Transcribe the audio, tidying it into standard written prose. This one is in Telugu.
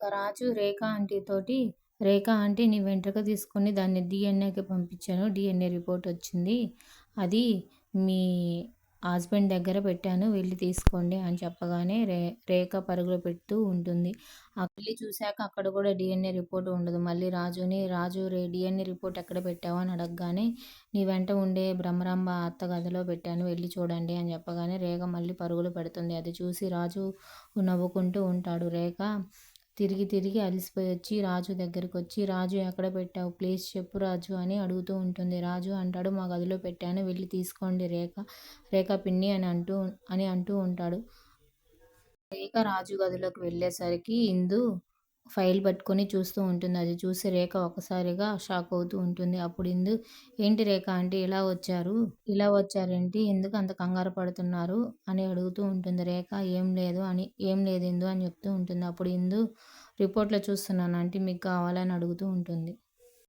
రాజు రేఖ ఆంటీ తోటి, "రేఖ ఆంటీ నీ వెంట్రుక తీసుకొని దాన్ని డీఎన్ఏకి పంపించాను. డీఎన్ఏ రిపోర్ట్ వచ్చింది. అది మీ హస్బెండ్ దగ్గర పెట్టాను. వెళ్లి తీసుకోండి" అని చెప్పగానే రేఖ పరుగులు పెడుతూ ఉంటుంది. వెళ్లి చూశాక అక్కడ కూడా డీఎన్ఏ రిపోర్ట్ ఉండదు. మళ్ళీ రాజు డీఎన్ఏ రిపోర్ట్ ఎక్కడ పెట్టావు అని అడగగానే, "నీ వెంట ఉండే భ్రమరాంబ అత్త గదిలో పెట్టాను. వెళ్లి చూడండి" అని చెప్పగానే రేఖ మళ్ళీ పరుగులు పెడుతుంది. అది చూసి రాజు నవ్వుకుంటూ ఉంటాడు. రేఖ తిరిగి తిరిగి అలిసిపోయి వచ్చి రాజు దగ్గరకొచ్చి, "రాజు ఎక్కడ పెట్టావు? ప్లీజ్ చెప్పు రాజు" అని అడుగుతూ ఉంటుంది. రాజు అంటాడు, "మా గదిలో పెట్టాను. వెళ్లి తీసుకోండి రేఖ పిన్ని" అని అంటూ ఉంటాడు. రేఖ రాజు గదిలోకి వెళ్ళేసరికి ఇందు ఫైల్ పట్టుకొని చూస్తూ ఉంటుంది. అది చూసి రేఖ ఒక్కసారిగా షాక్ అవుతూ ఉంటుంది. అప్పుడు ఇందు, "ఏంటి రేఖ ఆంటీ ఇలా వచ్చారేంటి? ఎందుకు అంత కంగారు పడుతున్నారు" అని అడుగుతూ ఉంటుంది. రేఖ "ఏం లేదు ఇందు" అని చెప్తూ ఉంటుంది. అప్పుడు ఇందు, "రిపోర్ట్‌లో చూస్తున్నాను ఆంటీ, మీకు కావాలా" అని అడుగుతూ ఉంటుంది.